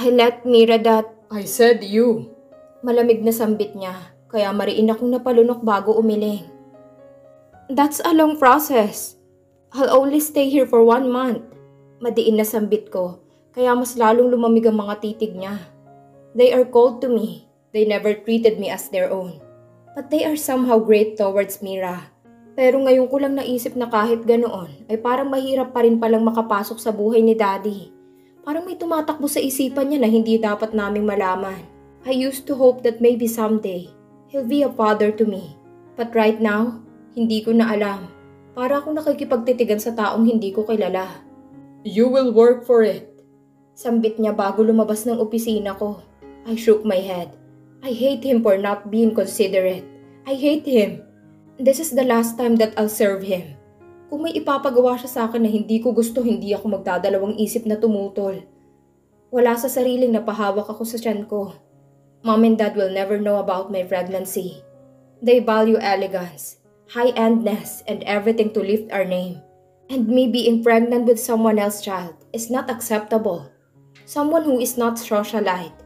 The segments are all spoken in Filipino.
I let Mira that... I said you. Malamig na sambit niya, kaya mariin akong napalunok bago umiling. That's a long process. I'll only stay here for 1 month. Madiin na sambit ko, kaya mas lalong lumamig ang mga titig niya. They are cold to me. They never treated me as their own. But they are somehow great towards Mira. Pero ngayon ko lang naisip na kahit ganoon, ay parang mahirap pa rin palang makapasok sa buhay ni Daddy. Parang may tumatakbo sa isipan niya na hindi dapat naming malaman. I used to hope that maybe someday, he'll be a father to me. But right now, hindi ko na alam. Para akong nakikipagtitigan sa taong hindi ko kilala. You will work for it. Sambit niya bago lumabas ng opisina ko. I shook my head. I hate him for not being considerate. I hate him. This is the last time that I'll serve him. Kung may ipapagawa siya sa akin na hindi ko gusto, hindi ako magdadalawang isip na tumutol. Wala sa sariling napahawak ako sa tiyan ko. Mom and Dad will never know about my pregnancy. They value elegance, high-endness, and everything to lift our name. And me being pregnant with someone else's child is not acceptable. Someone who is not socialite.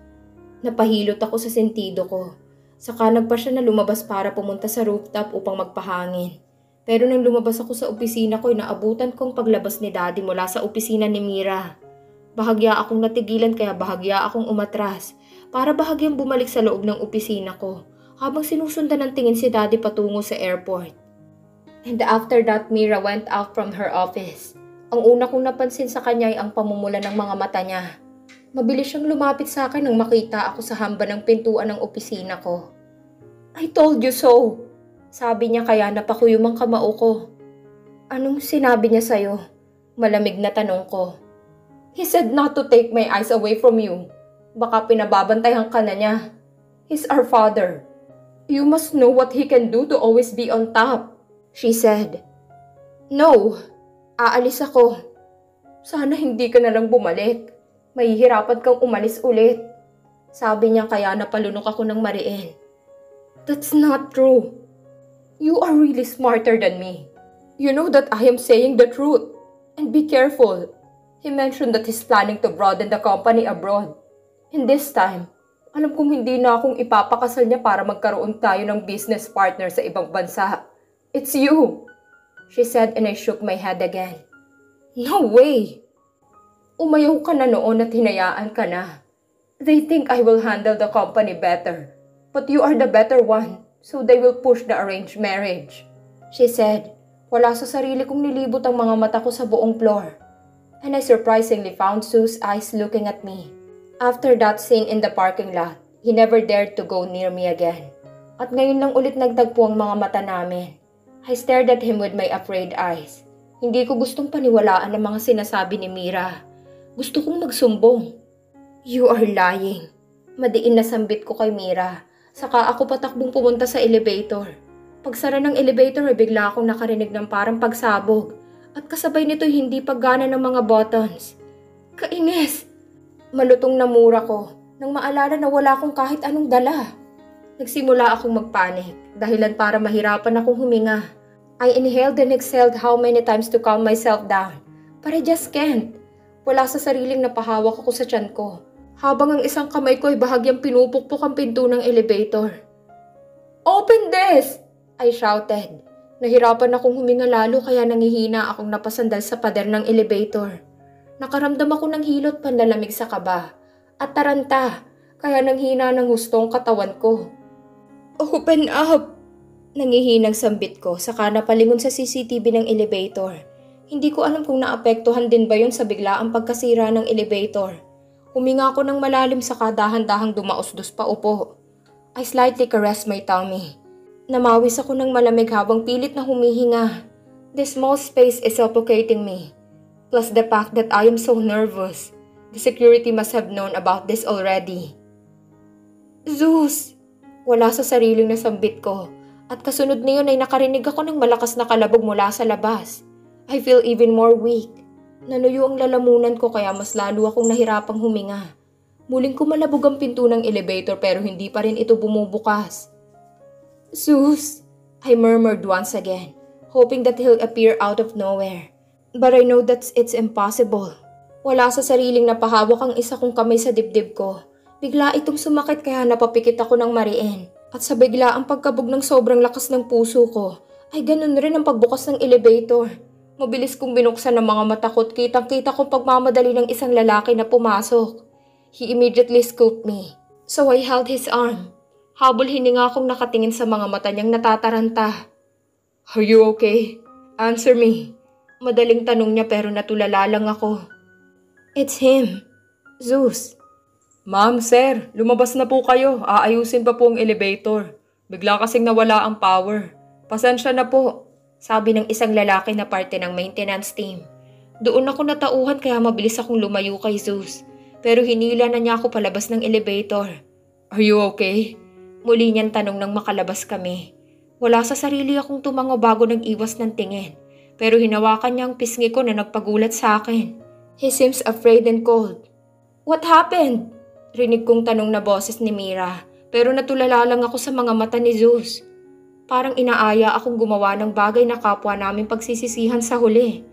Napahilot ako sa sentido ko. Saka nagpa siya na lumabas para pumunta sa rooftop upang magpahangin. Pero nang lumabas ako sa opisina ko, naabutan kong paglabas ni Daddy mula sa opisina ni Mira. Bahagya akong natigilan kaya bahagya akong umatras para bahagyang bumalik sa loob ng opisina ko habang sinusundan ng tingin si Daddy patungo sa airport. And after that, Mira went out from her office. Ang una kong napansin sa kanya ay ang pamumula ng mga mata niya. Mabilis siyang lumapit sa akin nang makita ako sa hamba ng pintuan ng opisina ko. I told you so, sabi niya kaya napakuyom ang kamao ko. Anong sinabi niya sa'yo? Malamig na tanong ko. He said not to take my eyes away from you. Baka pinababantayan ka na niya. He's our father. You must know what he can do to always be on top, she said. No, aalis ako. Sana hindi ka na lang bumalik. Mahihirapan kang umalis ulit. Sabi niya kaya napalunok ako ng mariin. That's not true. You are really smarter than me. You know that I am saying the truth. And be careful. He mentioned that he's planning to broaden the company abroad. And this time, alam kong hindi na akong ipapakasal niya para magkaroon tayo ng business partner sa ibang bansa. It's you, she said and I shook my head again. No way! Umayaw ka na noon at hinayaan ka na. They think I will handle the company better. But you are the better one, so they will push the arranged marriage, she said. Wala sa sarili kong nilibot ang mga mata ko sa buong floor. And I surprisingly found Sue's eyes looking at me. After that scene in the parking lot, he never dared to go near me again. At ngayon lang ulit nagtagpo ang mga mata namin. I stared at him with my afraid eyes. Hindi ko gustong paniwalaan ang mga sinasabi ni Mira. Gusto kong magsumbong. You are lying. Madiin na sambit ko kay Mira. Saka ako patakbong pumunta sa elevator. Pagsara ng elevator ay bigla akong nakarinig ng parang pagsabog. At kasabay nito'y hindi paggana ng mga buttons. Kainis! Malutong na mura ko nang maalala na wala akong kahit anong dala. Nagsimula akong magpanik, dahilan para mahirapan akong huminga. I inhaled and exhaled how many times to calm myself down, but I just can't. Wala sa sariling napahawak ako sa tiyan ko, habang ang isang kamay ko ay bahagyang pinupukpok ang pinto ng elevator. Open this! I shouted. Nahirapan akong huminga lalo kaya nangihina akong napasandal sa pader ng elevator. Nakaramdam ako ng hilot panlalamig sa kaba at taranta kaya nanghina ng husto ang katawan ko. Open up! Nangihinang sambit ko saka napalingon sa CCTV ng elevator. Hindi ko alam kung naapektuhan din ba yun sa biglaang pagkasira ng elevator. Huminga ako ng malalim saka dahan-dahang dumaos-dos pa upo. I slightly caressed my tummy. Namawis ako ng malamig habang pilit na humihinga. This small space is suffocating me. Plus the fact that I am so nervous. The security must have known about this already. Zeus! Wala sa sariling nasambit ko. At kasunod niyon ay nakarinig ako ng malakas na kalabog mula sa labas. I feel even more weak. Nanuyo ang lalamunan ko kaya mas lalo akong nahirapang huminga. Muling kumalabog ang pinto ng elevator pero hindi pa rin ito bumubukas. Zeus! I murmured once again, hoping that he'll appear out of nowhere. But I know that it's impossible. Wala sa sariling napahawak ang isa kong kamay sa dibdib ko. Bigla itong sumakit kaya napapikit ako ng mariin. At sa bigla ang pagkabog ng sobrang lakas ng puso ko, ay ganun rin ang pagbukas ng elevator. Mabilis kong binuksan ang mga mata ko at kitang-kita kong pagmamadali ng isang lalaki na pumasok. He immediately scooped me. So I held his arm. Habol hininga akong nakatingin sa mga mata niyang natataranta. Are you okay? Answer me. Madaling tanong niya pero natulala lang ako. It's him. Zeus. Ma'am, sir, lumabas na po kayo. Aayusin pa po ang elevator. Bigla kasing nawala ang power. Pasensya na po, sabi ng isang lalaki na parte ng maintenance team. Doon ako natauhan kaya mabilis akong lumayo kay Zeus. Pero hinila na niya ako palabas ng elevator. Are you okay? Muli niyang tanong nang makalabas kami. Wala sa sarili akong tumango bago nag-iwas ng tingin. Pero hinawakan niya ang pisngi ko na nagpagulat sa akin. He seems afraid and cold. What happened? Rinig kong tanong na boses ni Mira. Pero natulala lang ako sa mga mata ni Zeus. Parang inaaya akong gumawa ng bagay na kapwa namin pagsisisihan sa huli.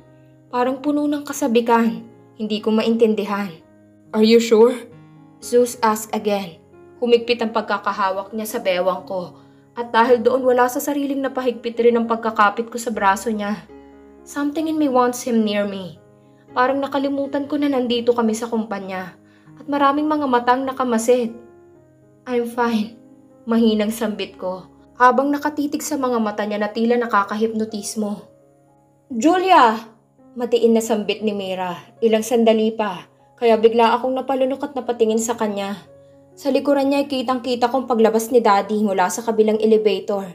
Parang puno ng kasabikan. Hindi ko maintindihan. Are you sure? Zeus asked again. Humigpit ang pagkakahawak niya sa bewang ko. At dahil doon wala sa sariling napahigpit rin ang pagkakapit ko sa braso niya. Something in me wants him near me. Parang nakalimutan ko na nandito kami sa kumpanya. At maraming mga matang nakamasid. I'm fine. Mahinang sambit ko. Habang nakatitig sa mga mata niya na tila nakakahipnotismo. Julia! Matiin na sambit ni Mira. Ilang sandali pa. Kaya bigla akong napalunok at napatingin sa kanya. Sa likuran niya ay kitang-kita kong paglabas ni Daddy mula sa kabilang elevator.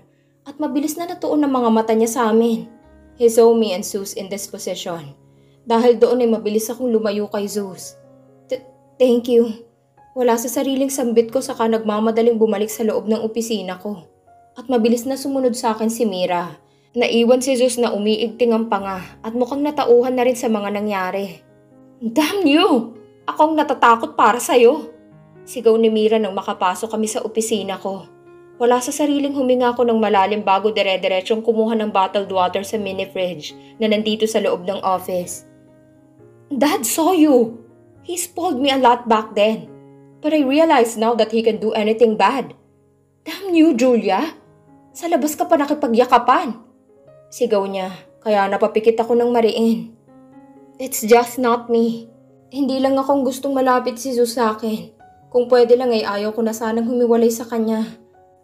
At mabilis na natuon ang mga mata niya sa amin. He saw me and Zeus in this position. Dahil doon ay mabilis akong lumayo kay Zeus. Thank you. Wala sa sariling sambit ko saka nagmamadaling bumalik sa loob ng opisina ko. At mabilis na sumunod sa akin si Mira. Naiwan si Zeus na umiigting ang panga at mukhang natauhan na rin sa mga nangyari. Damn you! Akong natatakot para sa'yo. Sigaw ni Mira nang makapasok kami sa opisina ko. Wala sa sariling huminga ko ng malalim bago dire-diretsyong kumuha ng bottled water sa mini fridge na nandito sa loob ng office. Dad saw you! He spoiled me a lot back then. But I realize now that he can do anything bad. Damn you, Julia! Sa labas ka pa nakipagyakapan. Sigaw niya, kaya napapikit ako ng mariin. It's just not me. Hindi lang akong gustong malapit si Zeus sa akin. Kung pwede lang ay ayaw ko na sanang humiwalay sa kanya.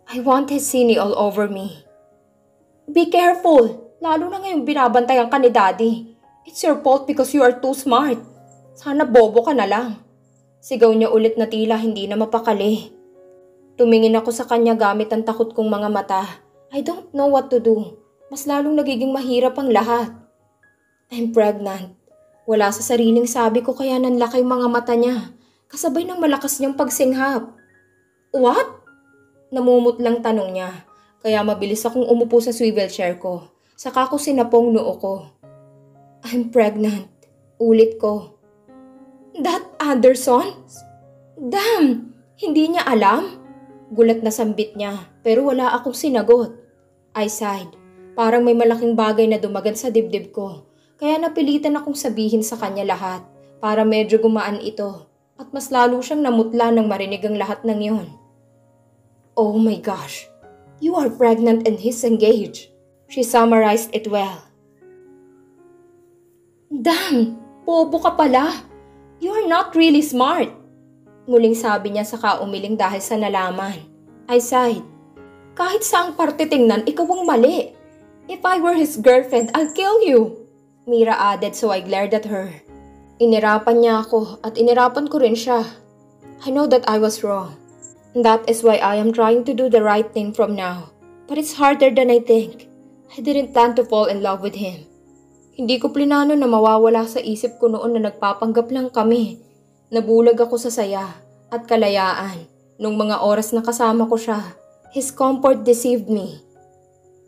I want his sini all over me. Be careful! Lalo na ngayong binabantayan ka ni Daddy. It's your fault because you are too smart. Sana bobo ka na lang. Sigaw niya ulit na tila hindi na mapakali. Tumingin ako sa kanya gamit ang takot kong mga mata. I don't know what to do. Mas lalong nagiging mahirap ang lahat. I'm pregnant. Wala sa sariling sabi ko kaya nanlaki mga mata niya. Kasabay ng malakas niyang pagsinghap. What? Namumut lang tanong niya. Kaya mabilis akong umupo sa swivel chair ko. Saka ko sinapong noo ko. I'm pregnant. Ulit ko. That Anderson? Damn! Hindi niya alam? Gulat na sambit niya, pero wala akong sinagot. I sighed. Parang may malaking bagay na dumagan sa dibdib ko. Kaya napilitan akong sabihin sa kanya lahat para medyo gumaan ito. At mas lalo siyang namutla nang marinig ang lahat ng yon. Oh my gosh! You are pregnant and he's engaged. She summarized it well. Damn! Bobo ka pala! You are not really smart! Muling sabi niya saka umiling dahil sa nalaman. I sighed. Kahit saang parte tingnan, ikaw ang mali. If I were his girlfriend, I'll kill you! Mira added so I glared at her. Inirapan niya ako at inirapan ko rin siya. I know that I was wrong. That is why I am trying to do the right thing from now. But it's harder than I think. I didn't plan to fall in love with him. Hindi ko plinano na mawawala sa isip ko noon na nagpapanggap lang kami. Nabulag ako sa saya at kalayaan nung mga oras na kasama ko siya. His comfort deceived me.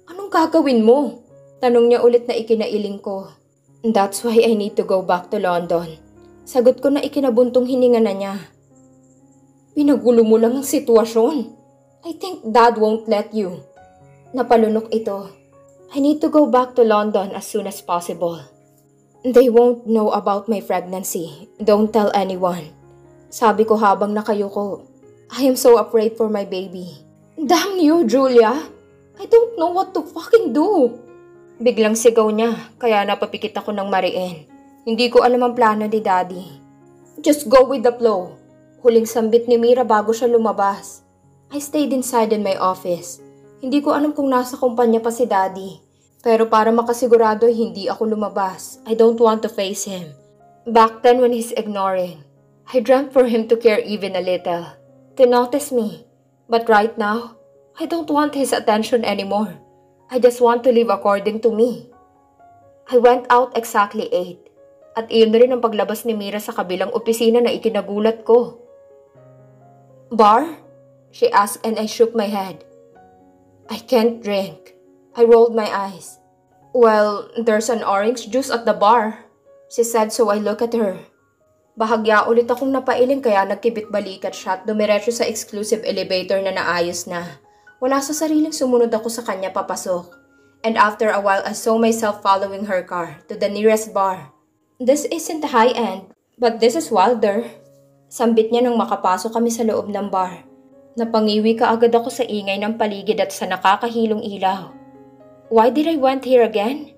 Anong gagawin mo? Tanong niya ulit na ikinailing ko. That's why I need to go back to London. Sagot ko na ikinabuntong hininga na niya. Pinagulo mo lang ang sitwasyon. I think Dad won't let you. Napalunok ito. I need to go back to London as soon as possible. They won't know about my pregnancy. Don't tell anyone. Sabi ko habang nakayuko. I am so afraid for my baby. Damn you, Julia! I don't know what to fucking do. Biglang sigaw niya, kaya napapikit ako ng mariin. Hindi ko alam ang plano ni Daddy. Just go with the flow. Huling sambit ni Mira bago siya lumabas. I stayed inside in my office. Hindi ko alam kung nasa kumpanya pa si Daddy. Pero para makasigurado hindi ako lumabas. I don't want to face him. Back then when he's ignoring, I dreamt for him to care even a little. To notice me. But right now, I don't want his attention anymore. I just want to live according to me. I went out exactly 8. At iyon na rin ang paglabas ni Mira sa kabilang opisina na ikinagulat ko. Bar? She asked and I shook my head. I can't drink. I rolled my eyes. Well, there's an orange juice at the bar, she said, so I look at her. Bahagya ulit akong napailing kaya nagkibit-balikat siya at dumiretso sa exclusive elevator na naayos na. Wala sa sariling sumunod ako sa kanya papasok. And after a while I saw myself following her car to the nearest bar. This isn't high-end, but this is wilder. Sambit niya nang makapasok kami sa loob ng bar. Napangiwi ka agad ako sa ingay ng paligid at sa nakakahilong ilaw. Why did I went here again?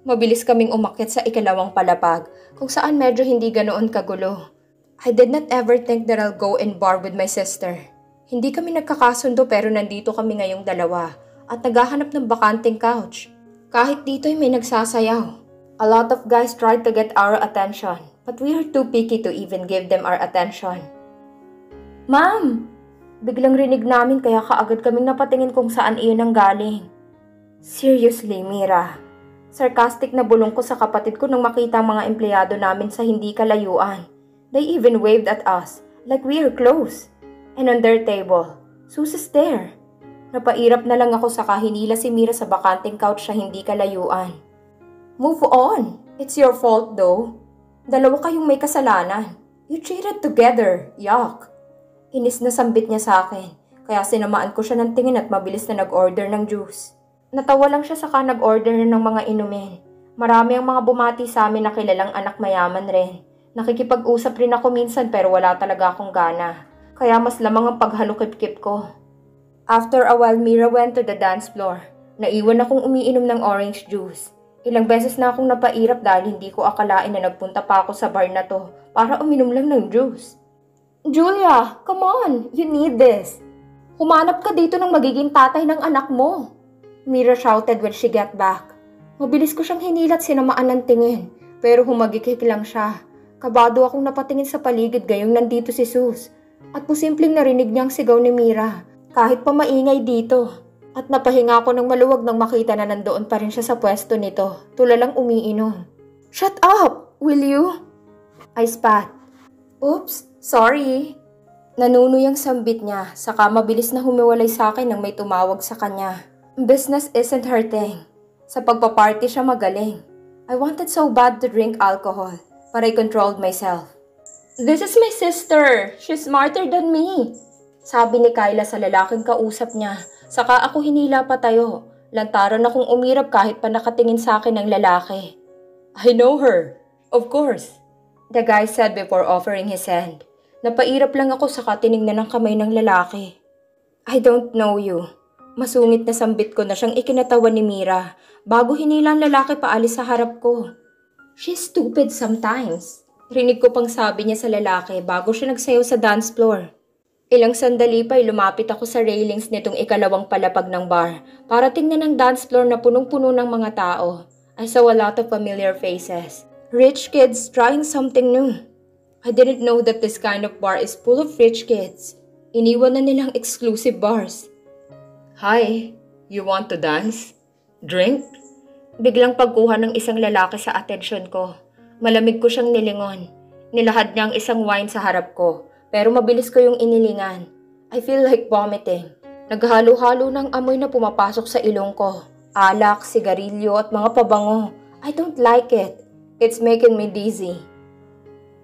Mabilis kaming umakyat sa ikalawang palapag kung saan medyo hindi ganoon kagulo. I did not ever think that I'll go in bar with my sister. Hindi kami nagkakasundo pero nandito kami ngayong dalawa at naghahanap ng bakanting couch. Kahit dito'y may nagsasayaw. A lot of guys tried to get our attention but we are too picky to even give them our attention. Ma'am! Biglang rinig namin kaya kaagad kaming napatingin kung saan iyon ang galing. Seriously, Mira. Sarcastic na bulong ko sa kapatid ko nang makita ang mga empleyado namin sa hindi kalayuan. They even waved at us like we are close. And on their table, Susan's there. Napairap na lang ako sa kahinila si Mira sa bakanting couch sa hindi kalayuan. Move on. It's your fault though. Dalawa kayong may kasalanan. You cheated together. Yuck. Inis na sambit niya sa akin. Kaya sinamaan ko siya ng tingin at mabilis na nag-order ng juice. Natawa lang siya saka nag-order ng mga inumin. Marami ang mga bumati sa amin na kilalang anak mayaman rin. Nakikipag-usap rin ako minsan pero wala talaga akong gana. Kaya mas lamang ang paghalukip-kip ko. After a while, Mira went to the dance floor. Naiwan akong umiinom ng orange juice. Ilang beses na akong napairap dahil hindi ko akalain na nagpunta pa ako sa bar na to para uminom lang ng juice. Julia, come on! You need this! Humanap ka dito ng magiging tatay ng anak mo! Mira shouted when she got back. Mabilis ko siyang hinilat sinamaan ng tingin, pero humagikik lang siya. Kabado akong napatingin sa paligid gayong nandito si Sus. At posibleng narinig niyang sigaw ni Mira, kahit pa maingay dito. At napahinga ako ng maluwag nang makita na nandoon pa rin siya sa pwesto nito, tulalang umiinom. Shut up! Will you? I spat. Oops, sorry. Nanunoy ang sambit niya, saka mabilis na humiwalay sa akin nang may tumawag sa kanya. Business isn't her thing. Sa pagpaparty siya magaling. I wanted so bad to drink alcohol, but I controlled myself. This is my sister. She's smarter than me. Sabi ni Kyla sa lalaking kausap niya. Saka ako hinila pa tayo. Lantaran akong umirap kahit pa nakatingin sa akin ng lalaki. I know her. Of course. The guy said before offering his hand. Napairap lang ako saka tinignan ng kamay ng lalaki. I don't know you. Masungit na sambit ko na siyang ikinatawa ni Mira bago hinila ang lalaki paalis sa harap ko. She's stupid sometimes. Rinig ko pang sabi niya sa lalaki bago siya nagsayaw sa dance floor. Ilang sandali pa'y lumapit ako sa railings nitong ikalawang palapag ng bar para tingnan ang dance floor na punong-puno ng mga tao. I saw a lot of familiar faces. Rich kids trying something new. I didn't know that this kind of bar is full of rich kids. Iniwan na nilang exclusive bars. Hi, you want to dance? Drink? Biglang pagkuha ng isang lalaki sa atensyon ko. Malamig ko siyang nilingon. Nilahad niya ang isang wine sa harap ko, pero mabilis ko yung inilingan. I feel like vomiting. Naghalo-halo ng amoy na pumapasok sa ilong ko. Alak, sigarilyo at mga pabango. I don't like it. It's making me dizzy.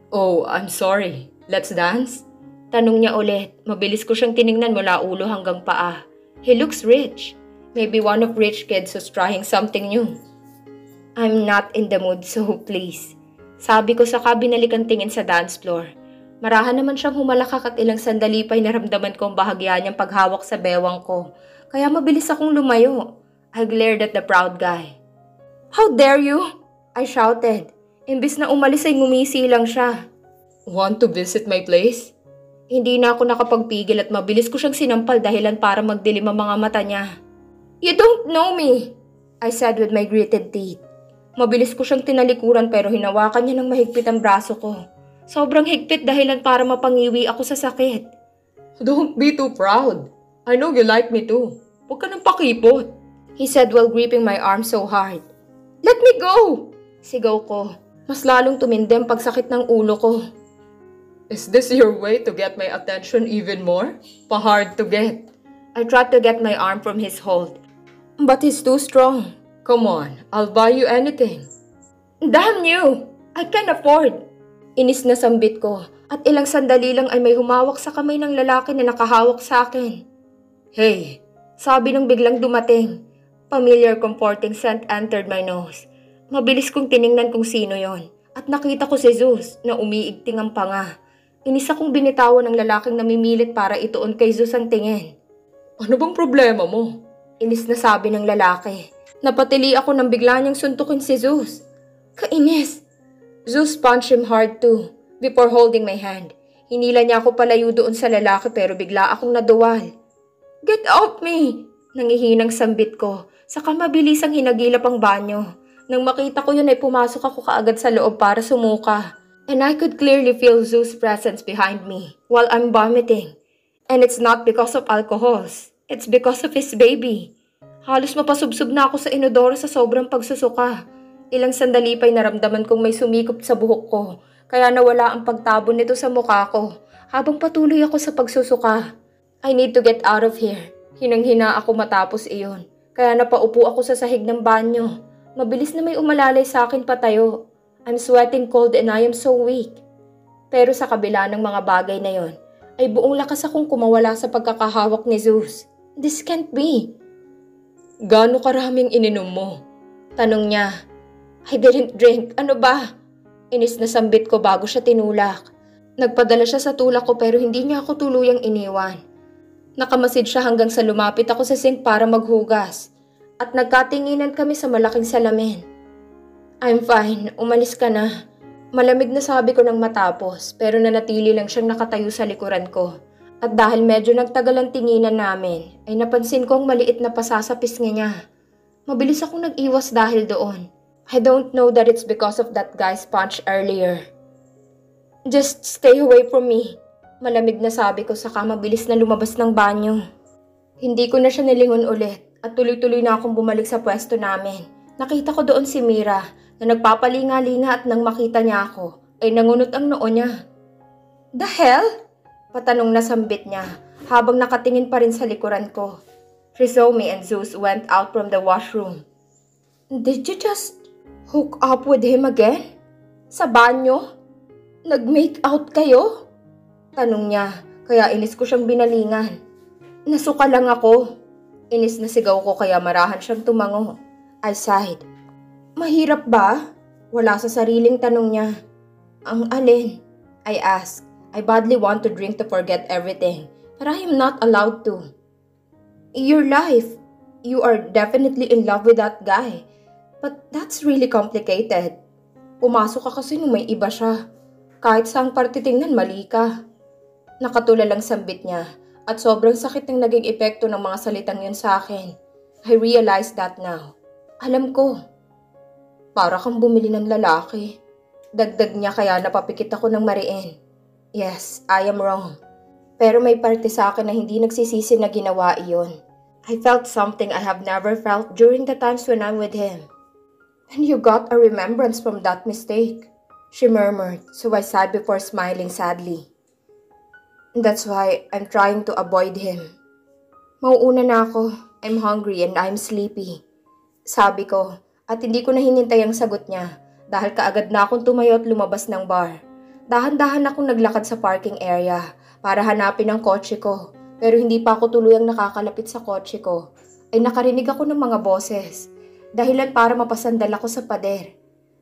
Oh, I'm sorry. Let's dance? Tanong niya ulit. Mabilis ko siyang tiningnan mula ulo hanggang paa. He looks rich. Maybe one of rich kids who's trying something new. I'm not in the mood, so please. Sabi ko saka binalikang tingin sa dance floor. Marahan naman siyang humalakak at ilang sandali pa'y naramdaman ko ang bahagya niyang paghawak sa bewang ko. Kaya mabilis akong lumayo. I glared at the proud guy. How dare you? I shouted. Imbis na umalis ay ngumisi lang siya. Want to visit my place? Hindi na ako nakapagpigil at mabilis ko siyang sinampal dahilan para magdilim ang mga mata niya. You don't know me, I said with my gritted teeth. Mabilis ko siyang tinalikuran pero hinawakan niya ng mahigpit ang braso ko. Sobrang higpit dahilan para mapangiwi ako sa sakit. Don't be too proud. I know you like me too. Huwag ka nang pakipot, he said while gripping my arm so hard. Let me go! Sigaw ko. Mas lalong tumindi ang pagsakit ng ulo ko. Is this your way to get my attention even more? Pa-hard to get. I tried to get my arm from his hold. But he's too strong. Come on, I'll buy you anything. Damn you! I can't afford. Inis na sambit ko at ilang sandali lang ay may humawak sa kamay ng lalaki na nakahawak sa akin. Hey, sabi nang biglang dumating. Familiar comforting scent entered my nose. Mabilis kong tiningnan kung sino yon at nakita ko si Zeus na umiigting ang panga. Inis akong binitawan ng lalaking namimilit para ituon kay Zeus ang tingin. Ano bang problema mo? Inis na sabi ng lalaki. Napatili ako nang bigla niyang suntukin si Zeus. Kainis! Zeus punched him hard too, before holding my hand. Hinila niya ako palayo doon sa lalaki pero bigla akong naduwal. Get off me! Nangihinang sambit ko, saka mabilis ang hinagilap ang banyo. Nang makita ko yun ay pumasok ako kaagad sa loob para sumuka. And I could clearly feel Zeus' presence behind me while I'm vomiting. And it's not because of alcohols, it's because of his baby. Halos mapasubsob na ako sa inodoro sa sobrang pagsusuka. Ilang sandali pa'y naramdaman kong may sumikop sa buhok ko, kaya nawala ang pagtabon nito sa mukha ko habang patuloy ako sa pagsusuka. I need to get out of here. Hinang-hina ako matapos iyon, kaya napaupo ako sa sahig ng banyo. Mabilis na may umalalay sa akin patayo. I'm sweating cold and I am so weak. Pero sa kabila ng mga bagay na yon, ay buong lakas akong kumawala sa pagkakahawak ni Zeus. This can't be. Gaano karaming ininom mo? Tanong niya. I didn't drink. Ano ba? Inis na sambit ko bago siya tinulak. Nagpadala siya sa tulak ko pero hindi niya ako tuluyang iniwan. Nakamasid siya hanggang sa lumapit ako sa sink para maghugas. At nagkatinginan kami sa malaking salamin. I'm fine. Umalis ka na. Malamig na sabi ko nang matapos pero nanatili lang siyang nakatayo sa likuran ko. At dahil medyo nagtagal ang tinginan namin, ay napansin ko ang maliit na pasa sa pisngi niya. Mabilis akong nag-iwas dahil doon. I don't know that it's because of that guy's punch earlier. Just stay away from me. Malamig na sabi ko saka mabilis na lumabas ng banyo. Hindi ko na siya nilingon ulit at tuloy-tuloy na akong bumalik sa pwesto namin. Nakita ko doon si Mira na nagpapalinga-linga at nang makita niya ako ay nangunot ang noo niya. The hell? Patanong na sambit niya habang nakatingin pa rin sa likuran ko. Rizome and Zeus went out from the washroom. Did you just hook up with him again? Sa banyo? Nag-make out kayo? Tanong niya, kaya inis ko siyang binalingan. Nasuka lang ako. Inis na sigaw ko kaya marahan siyang tumango. I sighed. Mahirap ba? Wala sa sariling tanong niya. Ang alin? I asked. I badly want to drink to forget everything, but I am not allowed to. Your life. You are definitely in love with that guy. But that's really complicated. Pumasok ka kasi nung may iba siya. Kahit saang parte tingnan, mali ka. Nakatula lang sambit niya at sobrang sakit ng naging epekto ng mga salitang yun sa akin. I realized that now. Alam ko. Para kang bumili ng lalaki. Dagdag niya kaya napapikit ako ng mariin. Yes, I am wrong. Pero may parte sa akin na hindi nagsisisi na ginawa iyon. I felt something I have never felt during the times when I'm with him. And you got a remembrance from that mistake, she murmured, so I sighed before smiling sadly. That's why I'm trying to avoid him. Mauuna na ako. I'm hungry and I'm sleepy. Sabi ko, at hindi ko na hinintay ang sagot niya dahil kaagad na akong tumayo at lumabas ng bar. Dahan-dahan akong naglakad sa parking area para hanapin ang kotse ko. Pero hindi pa ako tuluyang nakakalapit sa kotse ko ay nakarinig ako ng mga boses. Dahilan para mapasandal ako sa pader.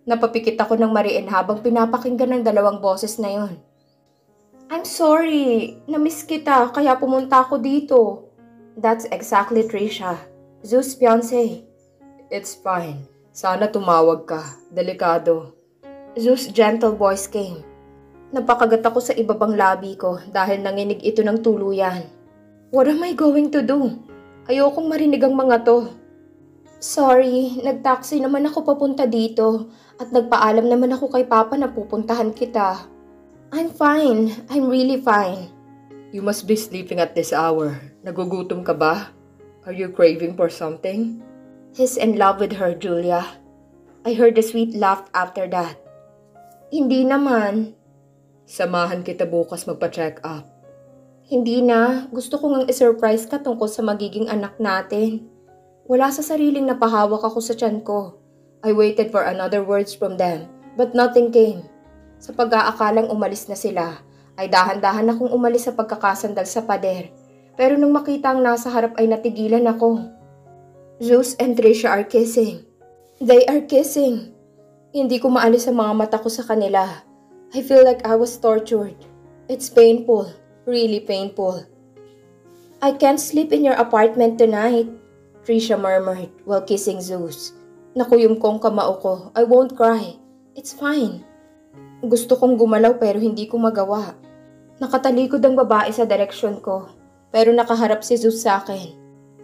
Napapikit ako ng mariin habang pinapakinggan ng dalawang boses na yon. I'm sorry, namiss kita kaya pumunta ako dito. That's exactly Trisha, Zeus' fiancé. It's fine. Sana tumawag ka. Delikado. Zeus' gentle voice came. Napakagat ako sa ibabang labi ko dahil nanginig ito ng tuluyan. What am I going to do? Ayokong marinig ang mga to. Sorry, nagtaxi naman ako papunta dito at nagpaalam naman ako kay Papa na pupuntahan kita. I'm fine. I'm really fine. You must be sleeping at this hour. Nagugutom ka ba? Are you craving for something? He's in love with her, Julia. I heard a sweet laugh after that. Hindi naman. Samahan kita bukas magpa-check up. Hindi na. Gusto ko ngang i-surprise ka tungkol sa magiging anak natin. Wala sa sariling napahawak ako sa tiyan ko. I waited for another words from them, but nothing came. Sa pag-aakalang umalis na sila, ay dahan-dahan akong umalis sa pagkakasandal sa pader. Pero nung makita ang nasa harap ay natigilan ako. Zeus and Trisha are kissing. They are kissing. Hindi ko maalis ang mga mata ko sa kanila. I feel like I was tortured. It's painful. Really painful. I can't sleep in your apartment tonight, Trisha murmured while kissing Zeus. Nakuyom kong kamao ko. I won't cry. It's fine. Gusto kong gumalaw pero hindi ko magawa. Nakatalikod ang babae sa direksyon ko, pero nakaharap si Zeus sa akin.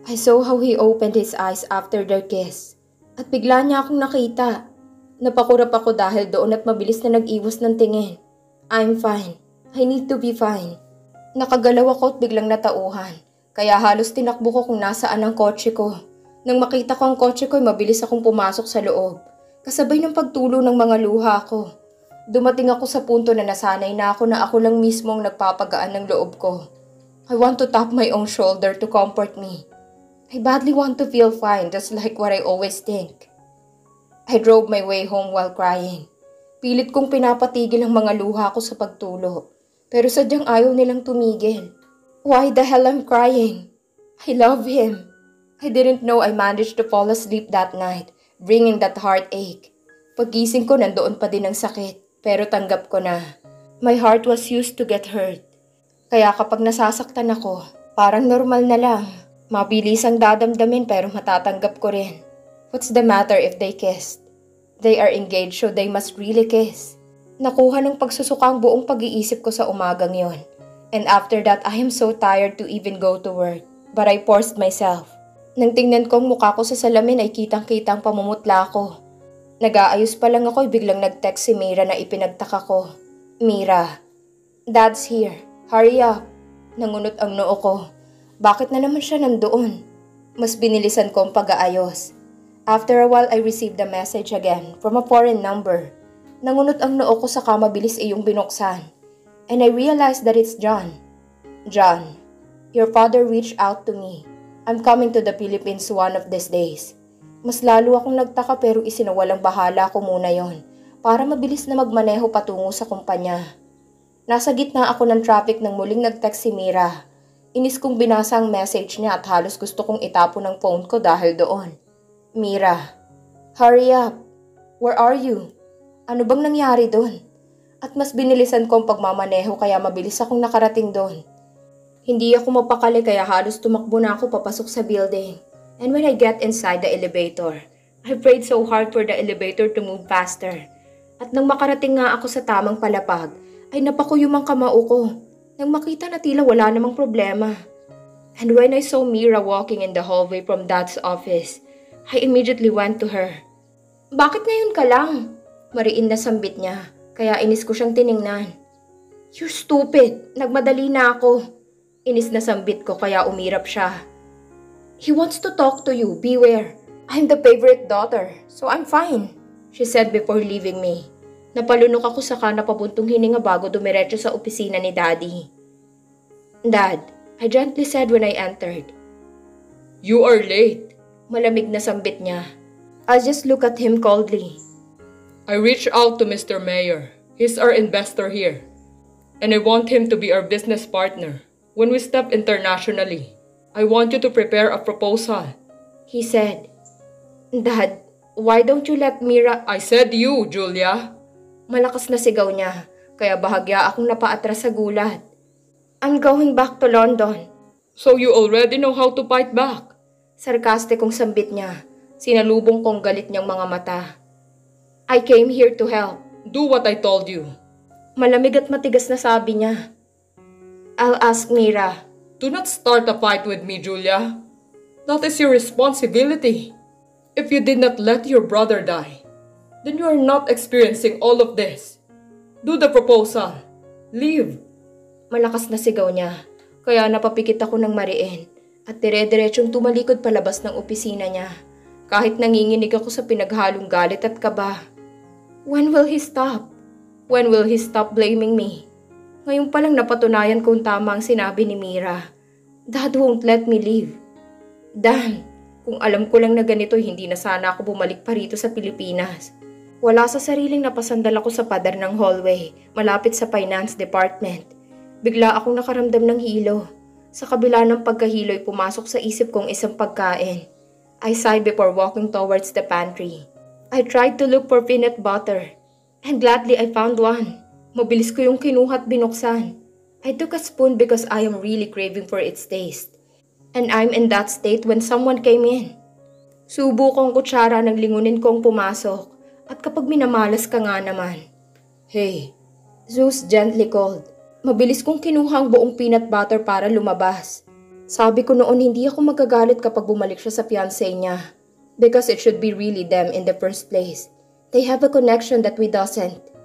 I saw how he opened his eyes after their kiss. At bigla niya akong nakita. Napakurap ako dahil doon at mabilis na nag-iwas ng tingin. I'm fine. I need to be fine. Nakagalaw ako at biglang natauhan, kaya halos tinakbo ko kung nasaan ang kotse ko. Nang makita ko ang kotse ko ay mabilis akong pumasok sa loob, kasabay ng pagtulo ng mga luha ko. Dumating ako sa punto na nasanay na ako lang mismo ang nagpapagaan ng loob ko. I want to tap my own shoulder to comfort me. I badly want to feel fine, just like what I always think. I drove my way home while crying. Pilit kong pinapatigil ang mga luha ko sa pagtulo, pero sadyang ayaw nilang tumigil. Why the hell I'm crying? I love him. I didn't know I managed to fall asleep that night, bringing that heartache. Paggising ko nandoon pa din ang sakit. Pero tanggap ko na. My heart was used to get hurt. Kaya kapag nasasaktan ako, parang normal na lang. Mabilis ang dadamdamin pero matatanggap ko rin. What's the matter if they kissed? They are engaged so they must really kiss. Nakuha ng pagsusuka ang buong pag-iisip ko sa umagang yon. And after that, I am so tired to even go to work. But I forced myself. Nang tingnan ko ang mukha ko sa salamin ay kitang-kitang pamumutla ko. Nag-aayos pa lang ako ay biglang nag-text si Mira na ipinagtaka ko. Mira, Dad's here. Hurry up. Nangunot ang noo ko. Bakit na naman siya nandoon? Mas binilisan ko ang pag-aayos. After a while, I received a message again from a foreign number. Nangunot ang noo ko saka mabilis iyong binuksan. And I realized that it's John. John, your father reached out to me. I'm coming to the Philippines one of these days. Mas lalo akong nagtaka pero isinawalang bahala ko muna yon para mabilis na magmaneho patungo sa kumpanya. Nasa gitna ako ng traffic nang muling nag-text si Mira. Inis kong binasa ang message niya at halos gusto kong itapon ang phone ko dahil doon. Mira, hurry up. Where are you? Ano bang nangyari doon? At mas binilisan ko ang pagmamaneho kaya mabilis akong nakarating doon. Hindi ako mapakali kaya halos tumakbo na ako papasok sa building. And when I get inside the elevator, I prayed so hard for the elevator to move faster. At nang makarating nga ako sa tamang palapag, ay napakuyom ang kamao ko. Nang makita na tila wala namang problema. And when I saw Mira walking in the hallway from Dad's office, I immediately went to her. Bakit ngayon ka lang? Mariin na sambit niya, kaya inis ko siyang tiningnan. You're stupid. Nagmadali na ako. Inis na sambit ko kaya umirap siya. He wants to talk to you. Beware. I'm the favorite daughter, so I'm fine, she said before leaving me. Napalunok ako saka napabuntong hininga bago dumiretso sa opisina ni Daddy. Dad, I gently said when I entered. You are late. Malamig na sambit niya. I just look at him coldly. I reached out to Mr. Mayor. He's our investor here. And I want him to be our business partner when we step internationally. I want you to prepare a proposal, he said. Dad, why don't you let Mira... I said you, Julia. Malakas na sigaw niya, kaya bahagya akong napaatras sa gulat. I'm going back to London. So you already know how to fight back? Sarkastikong sambit niya. Sinalubong kong galit niyang mga mata. I came here to help. Do what I told you. Malamig at matigas na sabi niya. I'll ask Mira. Do not start a fight with me, Julia. That is your responsibility. If you did not let your brother die, then you are not experiencing all of this. Do the proposal. Leave. Malakas na sigaw niya, kaya napapikit ako ng mariin at dire-diretsong tumalikod palabas ng opisina niya. Kahit nanginginig ako sa pinaghalong galit at kaba. When will he stop? When will he stop blaming me? Ngayon palang napatunayan kung tama ang sinabi ni Mira. Dad won't let me leave. Damn, kung alam ko lang na ganito, hindi na sana ako bumalik pa rito sa Pilipinas. Wala sa sariling napasandal ako sa pader ng hallway, malapit sa finance department. Bigla akong nakaramdam ng hilo. Sa kabila ng pagkahilo'y pumasok sa isip kong isang pagkain. I sighed before walking towards the pantry. I tried to look for peanut butter. And gladly I found one. Mabilis ko yung kinuha at binuksan. I took a spoon because I am really craving for its taste. And I'm in that state when someone came in. Subo kong kutsara ng lingunin kong pumasok. At kapag minamalas ka nga naman. Hey, Zeus gently called. Mabilis kong kinuha ang buong peanut butter para lumabas. Sabi ko noon hindi ako magagalit kapag bumalik siya sa fiancé niya. Because it should be really them in the first place. They have a connection that we doesn't.